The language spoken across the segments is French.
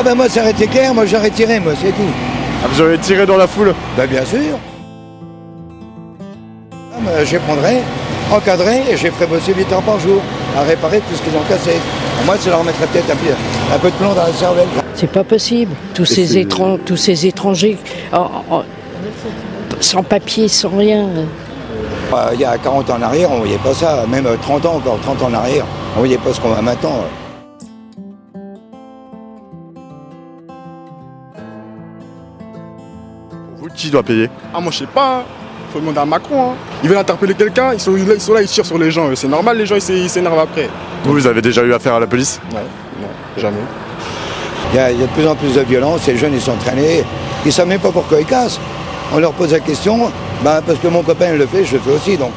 Ah ben moi ça aurait été clair, moi j'aurais tiré, moi c'est tout. Ah, vous auriez tiré dans la foule? Ben bien sûr. Ah, ben, je les prendrais, encadrés, et je les ferais bosser 8 heures par jour, à réparer tout ce qu'ils ont cassé. Moi ça leur mettrait peut-être un peu de plomb dans la cervelle. C'est pas possible. Tous ces étrangers sans papier, sans rien. Il y a 40 ans en arrière, on voyait pas ça. Même 30 ans encore, 30 ans en arrière, on voyait pas ce qu'on voit maintenant. Vous, qui doit payer? Ah moi je sais pas, faut demander à Macron. Ils veulent interpeller quelqu'un, ils sont là, ils tirent sur les gens. C'est normal, les gens ils s'énervent après. Vous avez déjà eu affaire à la police? Ouais, non, jamais. Il y a de plus en plus de violence, et les jeunes ils sont traînés, ils savent même pas pourquoi ils cassent. On leur pose la question, ben parce que mon copain le fait, je le fais aussi donc.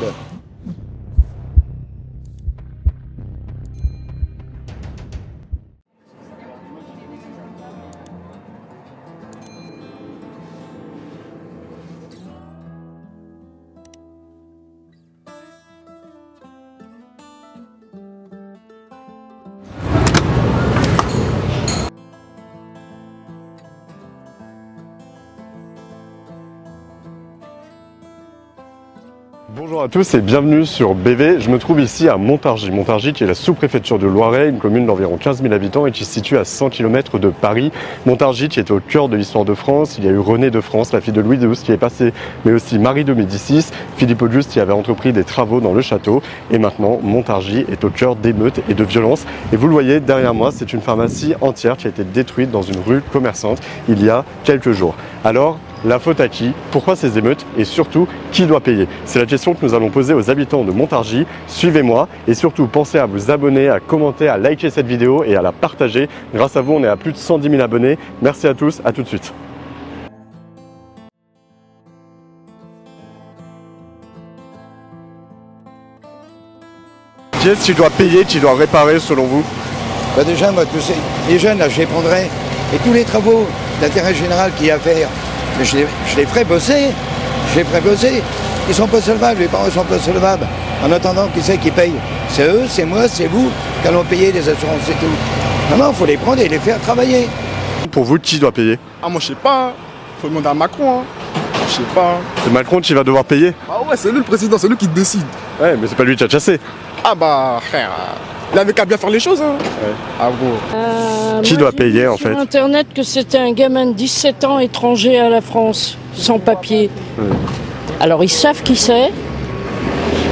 Bonjour à tous et bienvenue sur BV. Je me trouve ici à Montargis. Montargis qui est la sous-préfecture de Loiret, une commune d'environ 15 000 habitants et qui se situe à 100 km de Paris. Montargis qui est au cœur de l'histoire de France. Il y a eu Renée de France, la fille de Louis XII qui est passée, mais aussi Marie de Médicis, Philippe Auguste qui avait entrepris des travaux dans le château. Et maintenant, Montargis est au cœur d'émeutes et de violences. Et vous le voyez derrière moi, c'est une pharmacie entière qui a été détruite dans une rue commerçante il y a quelques jours. Alors, la faute à qui? Pourquoi ces émeutes? Et surtout, qui doit payer? C'est la question que nous allons poser aux habitants de Montargis. Suivez-moi et surtout pensez à vous abonner, à commenter, à liker cette vidéo et à la partager. Grâce à vous, on est à plus de 110 000 abonnés. Merci à tous, à tout de suite. Qui est-ce qui doit payer, qui doit réparer selon vous? Ben déjà, moi, tous les jeunes, là, je les prendrais, et tous les travaux d'intérêt général qu'il y a à faire, mais je les ferai bosser, Ils sont pas solvables, les parents sont pas solvables. En attendant, qui c'est qui paye? C'est eux, c'est moi, c'est vous qui allons payer les assurances et tout. Non, il faut les prendre et les faire travailler. Pour vous, qui doit payer? Ah moi je sais pas, faut demander à Macron. Je sais pas. C'est Macron qui va devoir payer? Ah ouais, c'est lui le président, c'est lui qui décide. Ouais, mais c'est pas lui qui a chassé. Ah bah frère, il avait qu'à bien faire les choses. Hein. Ouais. Ah gros. Qui doit payer en fait? Sur internet que c'était un gamin de 17 ans étranger à la France, sans papier. Alors ils savent qui c'est,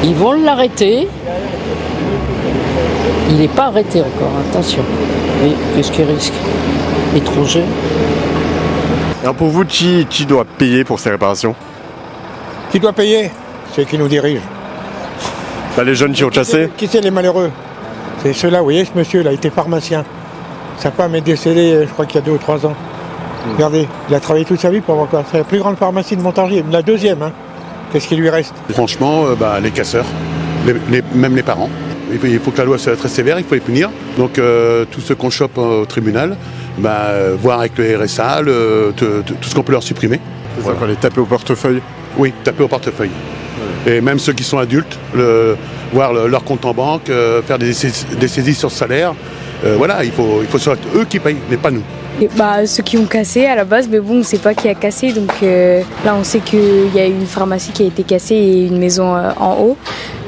ils vont l'arrêter. Il n'est pas arrêté encore, attention. Oui, qu'est-ce qu'il risque? Étranger. Alors pour vous, qui doit payer pour ces réparations? Qui doit payer? Ceux qui nous dirigent. Bah, les jeunes qui ont chassé? Qui c'est les malheureux? C'est ceux-là, vous voyez, ce monsieur-là, il était pharmacien. Sa femme est décédée, je crois qu'il y a 2 ou 3 ans. Regardez, il a travaillé toute sa vie pour avoir quoi? C'est la plus grande pharmacie de Montargis, la deuxième. Hein. Qu'est-ce qui lui reste? Franchement, les casseurs, même les parents. Il faut que la loi soit très sévère, il faut les punir. Donc tous ceux qu'on chope au tribunal, voir avec le RSA, tout ce qu'on peut leur supprimer. C'est ça, faut les taper au portefeuille? Oui, taper au portefeuille. Ouais. Et même ceux qui sont adultes, voir leur compte en banque, faire des saisies sur salaire. Voilà, il faut que ce soit eux qui payent, mais pas nous. Et ceux qui ont cassé à la base, mais bon, on ne sait pas qui a cassé. Donc là, on sait qu'il y a une pharmacie qui a été cassée et une maison en haut.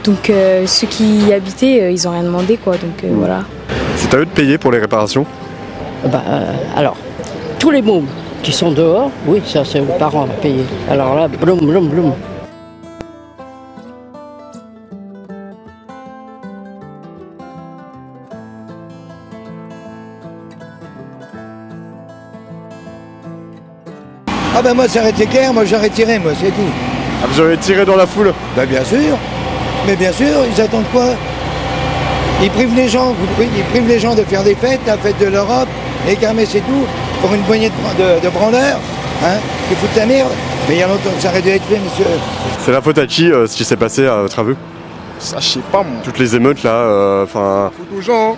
Donc ceux qui y habitaient, ils n'ont rien demandé, quoi. Donc voilà. C'est à eux de payer pour les réparations? Alors, tous les mômes qui sont dehors, oui, ça c'est aux parents à payer. Alors là, bloum, bloum, bloum. Ah ben moi ça aurait été clair, moi j'aurais tiré, moi c'est tout. Ah, vous auriez tiré dans la foule? Ben bien sûr, mais bien sûr, ils attendent quoi? Ils privent les gens, de faire des fêtes, la fête de l'Europe, les kermesses et tout, pour une poignée de branleurs, hein, qui foutent la merde. Mais il y a longtemps que ça aurait dû être fait, monsieur. C'est la faute à qui ce qui s'est passé à votre aveu? Ça je sais pas moi. Toutes les émeutes là, enfin... Faut aux gens.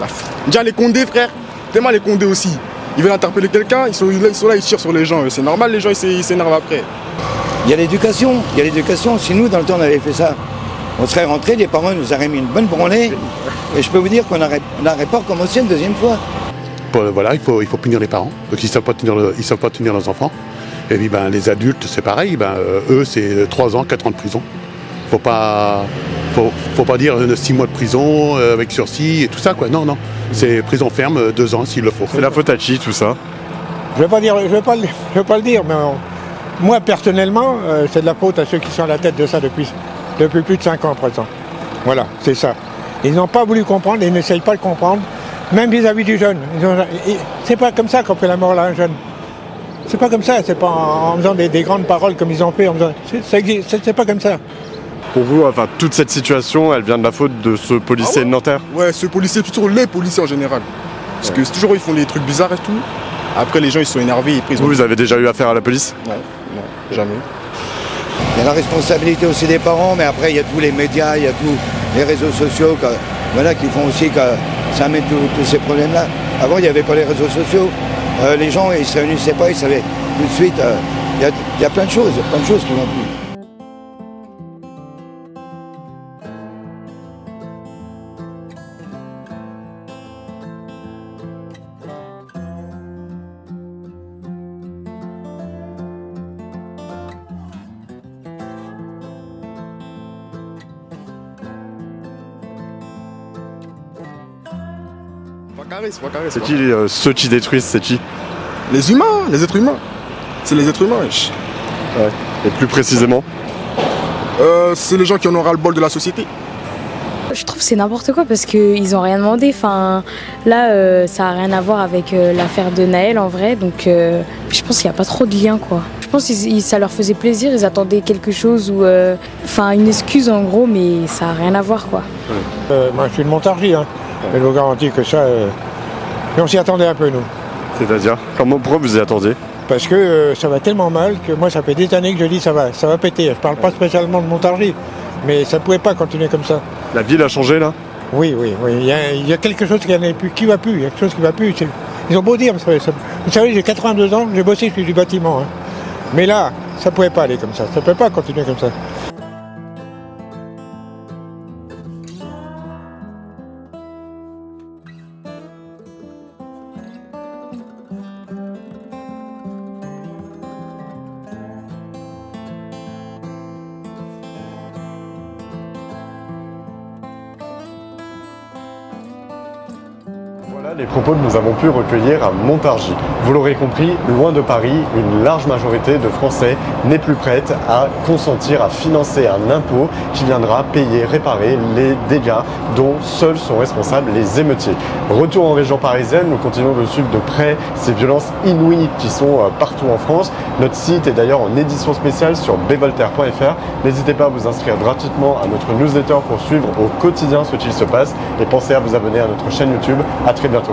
Hein. Déjà les Condés frère, tellement les Condés aussi. Ils veulent interpeller quelqu'un, ils sont là, ils tirent sur les gens. C'est normal, les gens ils s'énervent après. Il y a l'éducation, Si nous, dans le temps, on avait fait ça, on serait rentrés, les parents nous auraient mis une bonne branlée. Et je peux vous dire qu'on n'aurait pas recommencé une deuxième fois. Voilà, il faut punir les parents. Donc ils savent pas tenir leurs enfants. Et puis les adultes, c'est pareil. Eux, c'est 3 ans, 4 ans de prison. Faut pas dire 6 mois de prison avec sursis et tout ça, quoi. Non, non. C'est prison ferme, 2 ans s'il le faut. C'est la faute à qui tout ça? Je vais pas le dire, mais moi personnellement, c'est de la faute à ceux qui sont à la tête de ça depuis plus de 5 ans à présent. Voilà, c'est ça. Ils n'ont pas voulu comprendre, ils n'essayent pas de comprendre, même vis-à-vis du jeune. C'est pas comme ça qu'on fait la morale à un jeune. C'est pas comme ça, c'est pas en faisant des grandes paroles comme ils ont fait. C'est pas comme ça. Pour vous, enfin, toute cette situation, elle vient de la faute de ce policier de Nanterre? Ouais, ce policier, plutôt les policiers en général. Parce que c'est toujours, ils font des trucs bizarres et tout. Après, les gens, ils sont énervés et pris. Vous avez déjà eu affaire à la police? Non, jamais. Il y a la responsabilité aussi des parents, mais après, il y a tous les médias, il y a tous les réseaux sociaux voilà, qui font aussi que ça met tous ces problèmes-là. Avant, il n'y avait pas les réseaux sociaux. Les gens, ils ne se réunissaient pas, ils savaient tout de suite. Il y a plein de choses qui vont plus. C'est qui ceux qui détruisent, c'est qui? Les humains, les êtres humains. C'est les êtres humains, wesh. Ouais. Et plus précisément? C'est les gens qui en ont ras le bol de la société. Je trouve que c'est n'importe quoi parce qu'ils n'ont rien demandé. Enfin, là, ça n'a rien à voir avec l'affaire de Naël en vrai. Donc, je pense qu'il n'y a pas trop de lien, quoi. Je pense que ça leur faisait plaisir, ils attendaient quelque chose ou une excuse en gros, mais ça n'a rien à voir, quoi. Moi, je suis de Montargis, hein. Je vous garantis que ça, on s'y attendait un peu, nous. C'est-à-dire, pourquoi vous y attendiez? Parce que ça va tellement mal que moi, ça fait des années que je dis ça va péter. Je parle pas spécialement de Montargis, mais ça pouvait pas continuer comme ça. La ville a changé, là? Oui. Il y a quelque chose qui va plus. Il y a quelque chose qui va plus. Ils ont beau dire, vous savez, j'ai 82 ans, j'ai bossé, je suis du bâtiment. Hein. Mais là, ça pouvait pas aller comme ça. Ça peut pas continuer comme ça. Voilà les propos que nous avons pu recueillir à Montargis. Vous l'aurez compris, loin de Paris, une large majorité de Français n'est plus prête à consentir à financer un impôt qui viendra payer, réparer les dégâts dont seuls sont responsables les émeutiers. Retour en région parisienne, nous continuons de suivre de près ces violences inouïes qui sont partout en France. Notre site est d'ailleurs en édition spéciale sur bvoltaire.fr. N'hésitez pas à vous inscrire gratuitement à notre newsletter pour suivre au quotidien ce qu'il se passe et pensez à vous abonner à notre chaîne YouTube. À très bientôt.